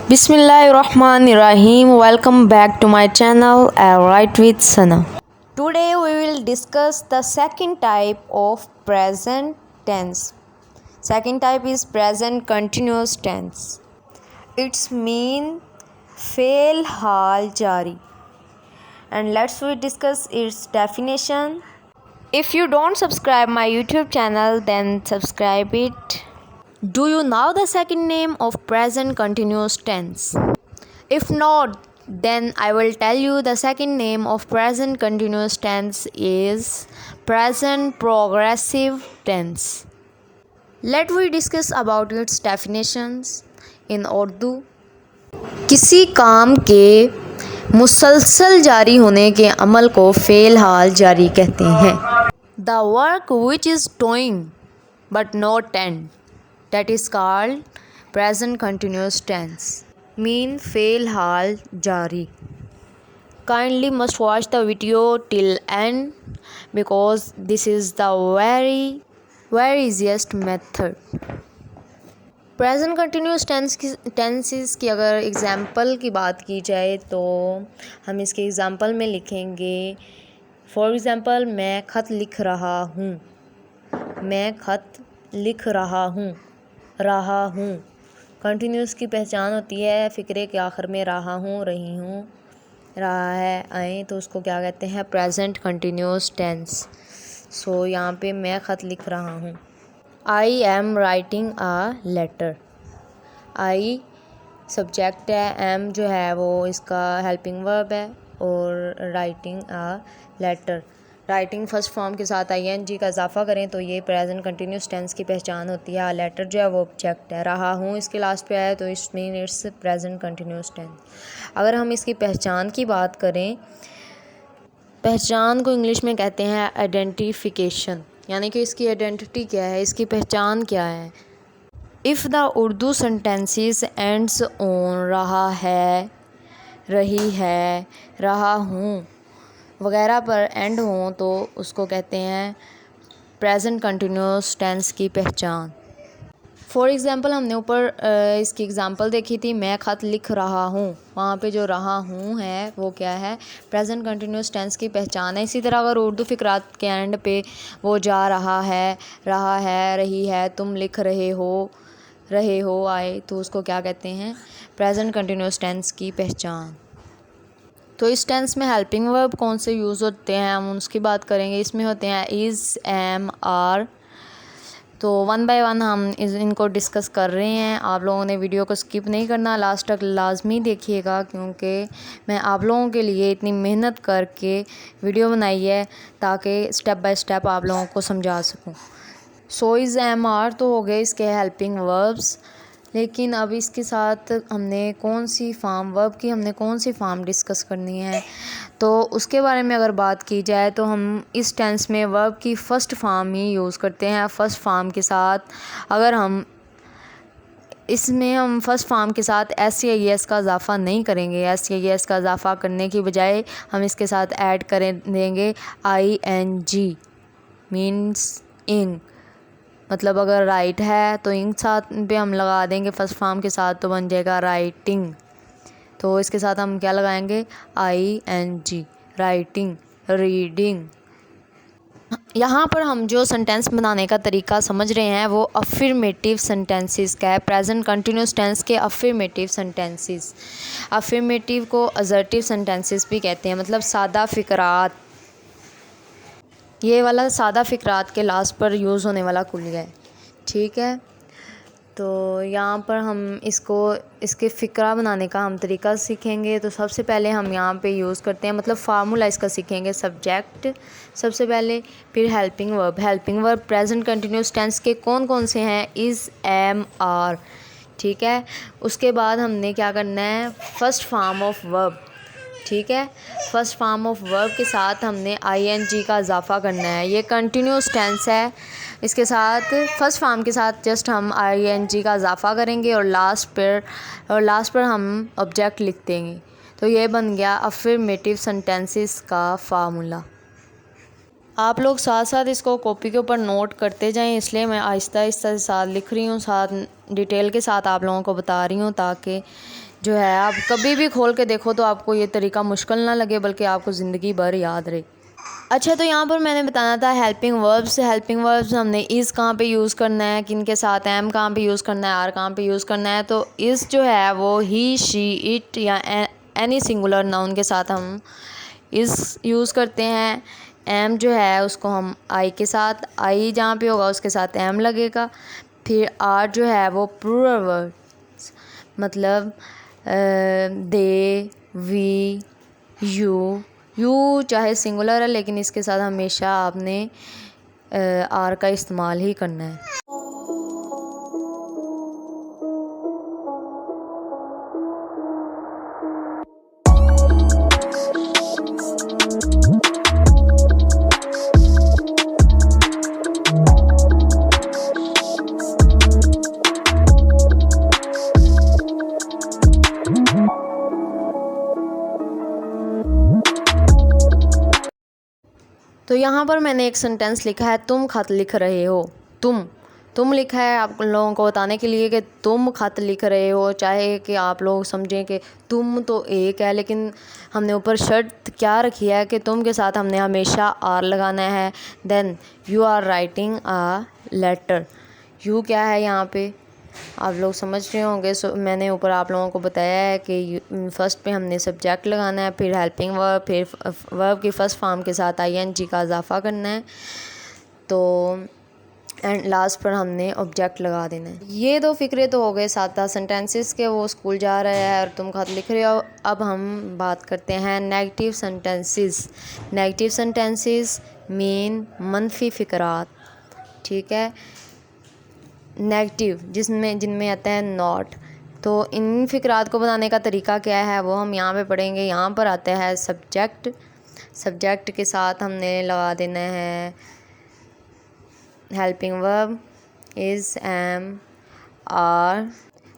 Bismillahirrahmanirrahim. Welcome back to my channel, Write with Sana. Today we will discuss the second type of present tense. Second type is present continuous tense. Its mean fail hal jari. And let's we discuss its definition. If you don't subscribe my YouTube channel, then subscribe it. Do you know the second name of present continuous tense? If not, then I will tell you the second name of present continuous tense is present progressive tense. Let we discuss about its definitions in Urdu. किसी काम के मुसलसल जारी होने के अमल को fail हाल जारी कहते हैं. The work which is doing but not end, that is called present continuous tense. Mean fail hal jari. Kindly must watch the video till end because this is the very easiest method. Present continuous tenses की अगर example की बात की जाए तो हम इसके example में लिखेंगे. फॉर एग्ज़ाम्पल, मैं ख़त लिख रहा हूँ. मैं ख़त लिख रहा हूँ. कंटिन्यूस की पहचान होती है फ़िक्रे के आखिर में रहा हूँ, रही हूँ, रहा है आए, तो उसको क्या कहते हैं? Present continuous tense. सो यहाँ पे मैं ख़त लिख रहा हूँ. I am writing a letter. I subject है, एम जो है वो इसका हेल्पिंग वर्ब है और writing a letter. Writing first form के साथ आईएनजी का इजाफा करें तो ये प्रेजेंट कंटिन्यूस टेंस की पहचान होती है. लेटर जो है वो ऑब्जेक्ट है. रहा हूँ इसके लास्ट पे आया तो इसमें इट्स प्रेजेंट कंटिन्यूस टेंस. अगर हम इसकी पहचान की बात करें, पहचान को इंग्लिश में कहते हैं आइडेंटिफिकेशन. यानी कि इसकी आइडेंटिटी क्या है, इसकी पहचान क्या है. If the Urdu sentences ends on रहा है, रही है, रहा हूँ वगैरह पर एंड हों तो उसको कहते हैं प्रेजेंट कंटिन्यूस टेंस की पहचान. फॉर एग्ज़ाम्पल, हमने ऊपर इसकी एग्ज़ाम्पल देखी थी, मैं ख़त लिख रहा हूँ. वहाँ पे जो रहा हूँ है वो क्या है? प्रेजेंट कंटिन्यूस टेंस की पहचान है. इसी तरह अगर उर्दू फ़िक्रात के एंड पे वो जा रहा है, रही है, तुम लिख रहे हो आए, तो उसको क्या कहते हैं? प्रेजेंट कंटिन्यूस टेंस की पहचान. तो इस टेंस में हेल्पिंग वर्ब कौन से यूज़ होते हैं हम उसकी बात करेंगे. इसमें होते हैं इज़, एम, आर. तो वन बाय वन हम इनको डिस्कस कर रहे हैं. आप लोगों ने वीडियो को स्किप नहीं करना, लास्ट तक लाजमी देखिएगा क्योंकि मैं आप लोगों के लिए इतनी मेहनत करके वीडियो बनाई है ताकि स्टेप बाय स्टेप आप लोगों को समझा सकूं. सो इज़, एम, आर तो हो गए इसके हेल्पिंग वर्ब्स. लेकिन अब इसके साथ हमने कौन सी फॉर्म डिस्कस करनी है, तो उसके बारे में अगर बात की जाए तो हम इस टेंस में वर्ब की फ़र्स्ट फॉर्म ही यूज़ करते हैं. फ़र्स्ट फॉर्म के साथ अगर हम फर्स्ट फॉर्म के साथ एस या एस का इजाफ़ा नहीं करेंगे. एस या एस का इजाफ़ा करने की बजाय हम इसके साथ ऐड कर देंगे I N G. Means ink. मतलब अगर राइट है तो इंक साथ पे हम लगा देंगे फर्स्ट फॉर्म के साथ तो बन जाएगा राइटिंग. तो इसके साथ हम क्या लगाएंगे? I N G. Writing, reading. यहाँ पर हम जो सेंटेंस बनाने का तरीका समझ रहे हैं वो अफर्मेटिव सेंटेंसेस का है. प्रेजेंट कंटिन्यूस टेंस के अफर्मेटिव सेंटेंसेस. अफर्मेटिव को असर्टिव सेंटेंसेस भी कहते हैं, मतलब सादा फ़िक्रात. ये वाला सादा फ़िक्रात के लास्ट पर यूज़ होने वाला कुलिया है. ठीक है, तो यहाँ पर हम इसके फ़िक्रा बनाने का हम तरीका सीखेंगे. तो सबसे पहले हम यहाँ पे यूज़ करते हैं, मतलब फार्मूला इसका सीखेंगे. सब्जेक्ट सबसे पहले, फिर helping verb. Helping verb present continuous tense के कौन से हैं? Is, am, are. ठीक है, उसके बाद हमने क्या करना है? First form of verb. ठीक है, फर्स्ट फॉर्म ऑफ वर्ब के साथ हमने आईएनजी का इजाफ़ा करना है. ये कंटिन्यूस टेंस है, इसके साथ फर्स्ट फॉर्म के साथ जस्ट हम आईएनजी का इजाफ़ा करेंगे और लास्ट पर हम ऑब्जेक्ट लिख देंगे. तो ये बन गया अफर्मेटिव सेंटेंसेस का फार्मूला. आप लोग साथ साथ इसको कॉपी के ऊपर नोट करते जाएं, इसलिए मैं आहिस्ता आहिस्ता साथ लिख रही हूँ, साथ डिटेल के साथ आप लोगों को बता रही हूँ, ताकि जो है आप कभी भी खोल के देखो तो आपको ये तरीका मुश्किल ना लगे, बल्कि आपको ज़िंदगी भर याद रहे। अच्छा, तो यहाँ पर मैंने बताना था हेल्पिंग वर्ब्स। हेल्पिंग वर्ब्स हमने इज़ कहाँ पे यूज़ करना है, किन के साथ, एम कहाँ पे यूज़ करना है, आर कहाँ पे यूज़ करना है। तो इज़ जो है वो ही, शी, इट या एनी सिंगुलर नाउन के साथ हम इज़ यूज़ करते हैं। एम जो है उसको हम आई के साथ, आई जहाँ पे होगा उसके साथ एम लगेगा। फिर आर जो है वो प्लूरल वर्ड्स, मतलब दे, वी, यू चाहे सिंगुलर है लेकिन इसके साथ हमेशा आपने आर का इस्तेमाल ही करना है। तो यहाँ पर मैंने एक सेंटेंस लिखा है, तुम खत लिख रहे हो। तुम लिखा है आप लोगों को बताने के लिए कि तुम खत लिख रहे हो, चाहे कि आप लोग समझें कि तुम तो एक है, लेकिन हमने ऊपर शर्त क्या रखी है कि तुम के साथ हमने हमेशा आर लगाना है। Then you are writing a letter. You क्या है यहाँ पे आप लोग समझ रहे होंगे। मैंने ऊपर आप लोगों को बताया है कि फर्स्ट पे हमने सब्जेक्ट लगाना है, फिर हेल्पिंग वर्ब, फिर वर्ब की फ़र्स्ट फॉर्म के साथ आईएनजी का इजाफा करना है, तो एंड लास्ट पर हमने ऑब्जेक्ट लगा देना है। ये दो फ़िक्रे तो हो गए 7 सेंटेंसेस के, वो स्कूल जा रहा है और तुम खत लिख रहे हो। अब हम बात करते हैं negative sentences. Negative sentences mean मनफी फ़िक्रात, ठीक है। नेगेटिव जिनमें आता है नॉट। तो इन फ़िक्रात को बनाने का तरीका क्या है वो हम यहाँ पे पढ़ेंगे। यहाँ पर आता है सब्जेक्ट। सब्जेक्ट के साथ हमने लगा देना है helping verb is, am, are.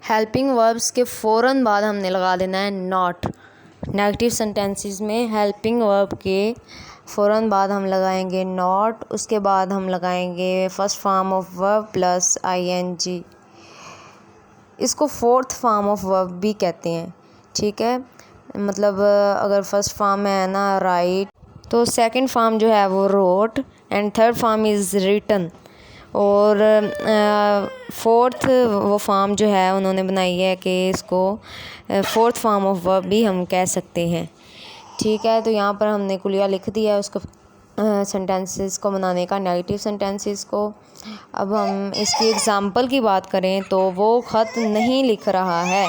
Helping verbs के फ़ौरन बाद हमने लगा देना है नॉट। नेगेटिव सेंटेंसेस में हेल्पिंग वर्ब के फ़ौरन बाद हम लगाएंगे नॉट, उसके बाद हम लगाएंगे first form of verb plus ING. इसको फोर्थ फॉर्म ऑफ वर्ब भी कहते हैं, ठीक है। मतलब अगर फर्स्ट फॉर्म है ना राइट, तो सेकंड फॉर्म जो है वो wrote and third form is written, और फोर्थ वो फॉर्म जो है उन्होंने बनाई है कि इसको फोर्थ फॉर्म ऑफ वर्ब भी हम कह सकते हैं, ठीक है। तो यहाँ पर हमने कुलिया लिख दिया है उसको सेंटेंसेस को बनाने का, नेगेटिव सेंटेंसेस को। अब हम इसकी एग्ज़ाम्पल की बात करें तो वो ख़त नहीं लिख रहा है।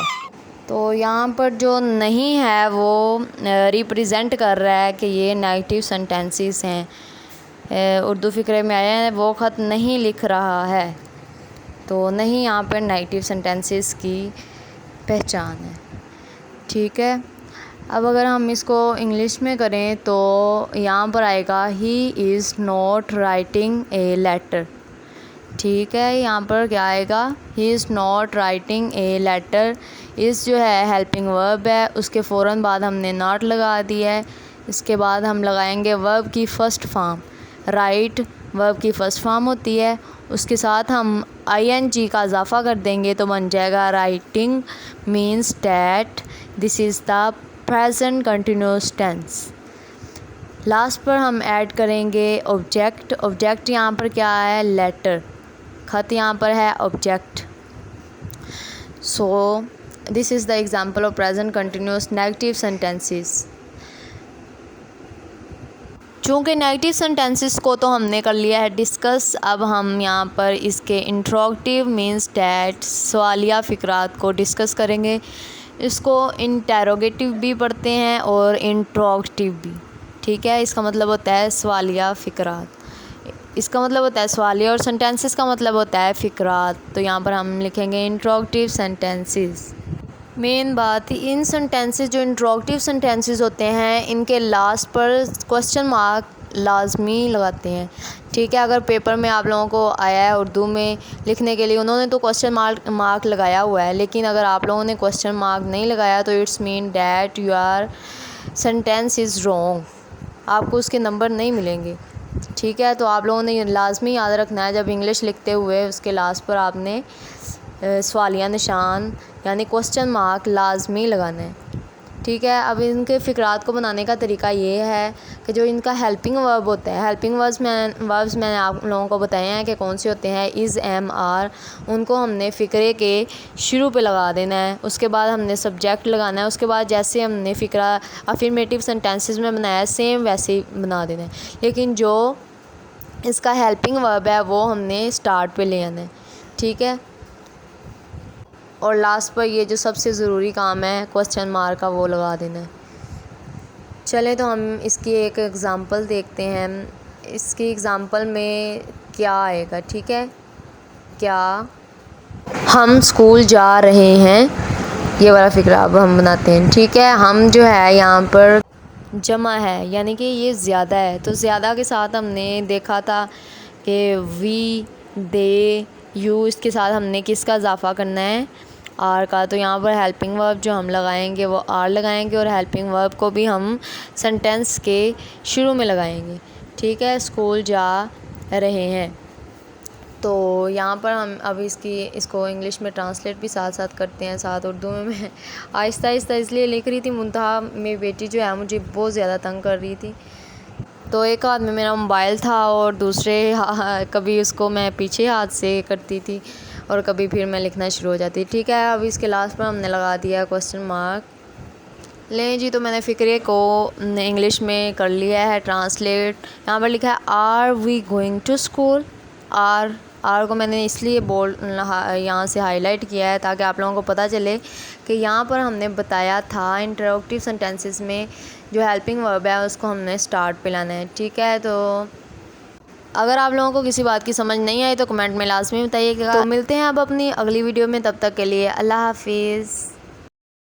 तो यहाँ पर जो नहीं है वो रिप्रेजेंट कर रहा है कि ये नेगेटिव सेंटेंसेस हैं। उर्दू फ़िक्रे में आया है वो ख़त नहीं लिख रहा है, तो नहीं यहाँ पर नेगेटिव सेंटेंसेस की पहचान है, ठीक है। अब अगर हम इसको इंग्लिश में करें तो यहाँ पर आएगा he is not writing a letter, ठीक है। यहाँ पर क्या आएगा, he is not writing a letter. इस जो है हेल्पिंग वर्ब है, उसके फ़ौरन बाद हमने नॉट लगा दिया है। इसके बाद हम लगाएंगे वर्ब की फ़र्स्ट फॉर्म। राइट वर्ब की फ़र्स्ट फॉर्म होती है, उसके साथ हम आईएनजी का इजाफा कर देंगे तो बन जाएगा writing means that this is the present continuous tense. Last पर हम ऐड करेंगे ऑब्जेक्ट। ऑब्जेक्ट यहाँ पर क्या है, लेटर। खत यहाँ पर है object. So this is the example of present continuous negative sentences. चूँकि नेगेटिव सेंटेंसेस को तो हमने कर लिया है डिस्कस, अब हम यहाँ पर इसके इंट्रोगेटिव मीन्स डैट सवालिया फ़िक्रात को डिस्कस करेंगे। इसको इंटेरोगेटिव भी पढ़ते हैं और इंट्रोगेटिव भी, ठीक है। इसका मतलब होता है सवालिया फ़िक्रात, इसका मतलब होता है सवालिया, और सेंटेंसेस का मतलब होता है फ़िक्रात। तो यहाँ पर हम लिखेंगे इंट्रोगेटिव सेंटेंसेस। मेन बात, इन सेंटेंसेस जो इंट्रोगेटिव सेंटेंसेस होते हैं इनके लास्ट पर क्वेश्चन मार्क लाजमी लगाते हैं, ठीक है। अगर पेपर में आप लोगों को आया है उर्दू में लिखने के लिए, उन्होंने तो क्वेश्चन मार्क लगाया हुआ है, लेकिन अगर आप लोगों ने क्वेश्चन मार्क नहीं लगाया तो it's mean that your sentence is wrong, आपको उसके नंबर नहीं मिलेंगे, ठीक है। तो आप लोगों ने लाजमी याद रखना है, जब इंग्लिश लिखते हुए उसके लास्ट पर आपने सवालिया निशान यानी क्वेश्चन मार्क लाजमी लगाना है। ठीक है, अब इनके फ़िक्रात को बनाने का तरीका ये है कि जो इनका हेल्पिंग वर्ब होता है, हेल्पिंग वर्ब्स मैंने आप लोगों को बताए हैं कि कौन से होते हैं, इज़, एम, आर, उनको हमने फ़िक्रे के शुरू पे लगा देना है। उसके बाद हमने सब्जेक्ट लगाना है। उसके बाद जैसे हमने फ़िक्रा अफर्मेटिव सेंटेंसेस में बनाया सेम वैसे ही बना देना है, लेकिन जो इसका हेल्पिंग वर्ब है वो हमने स्टार्ट पे ले आना है। ठीक है, और लास्ट पर ये जो सबसे ज़रूरी काम है क्वेश्चन मार्क का, वो लगा देना है। चलें तो हम इसकी एक एग्ज़ाम्पल देखते हैं। इसकी एग्ज़ाम्पल में क्या आएगा। ठीक है, क्या हम स्कूल जा रहे हैं, ये वाला फ़िक्रा अब हम बनाते हैं। ठीक है, हम जो है यहाँ पर जमा है यानी कि ये ज़्यादा है, तो ज़्यादा के साथ हमने देखा था कि वी, दे, यू, इसके साथ हमने किसका इजाफ़ा करना है, आर का। तो यहाँ पर हेल्पिंग वर्ब जो हम लगाएंगे वो आर लगाएंगे, और हेल्पिंग वर्ब को भी हम सेंटेंस के शुरू में लगाएंगे। ठीक है, स्कूल जा रहे हैं। तो यहाँ पर हम अब इसको इंग्लिश में ट्रांसलेट भी साथ साथ करते हैं, साथ उर्दू में। मैं आहिस्ता आहिस्ता इसलिए लिख रही थी, मुंतहा मेरी बेटी जो है मुझे बहुत ज़्यादा तंग कर रही थी। तो एक हाथ में मेरा मोबाइल था और दूसरे कभी उसको मैं पीछे हाथ से करती थी और कभी फिर मैं लिखना शुरू हो जाती। ठीक है, अब इसके लास्ट पर हमने लगा दिया क्वेश्चन मार्क। लें जी, तो मैंने फ़िक्रे को इंग्लिश में कर लिया है ट्रांसलेट। यहाँ पर लिखा है are we going to school. Are को मैंने इसलिए यहाँ से हाईलाइट किया है ताकि आप लोगों को पता चले कि यहाँ पर हमने बताया था इंटरोगेटिव सेंटेंसेस में जो हेल्पिंग वर्ब है उसको हमने स्टार्ट पे लाना है। ठीक है, तो अगर आप लोगों को किसी बात की समझ नहीं आई तो कमेंट में लाजमी बताइएगा। तो मिलते हैं अब अपनी अगली वीडियो में, तब तक के लिए अल्लाह हाफिज़।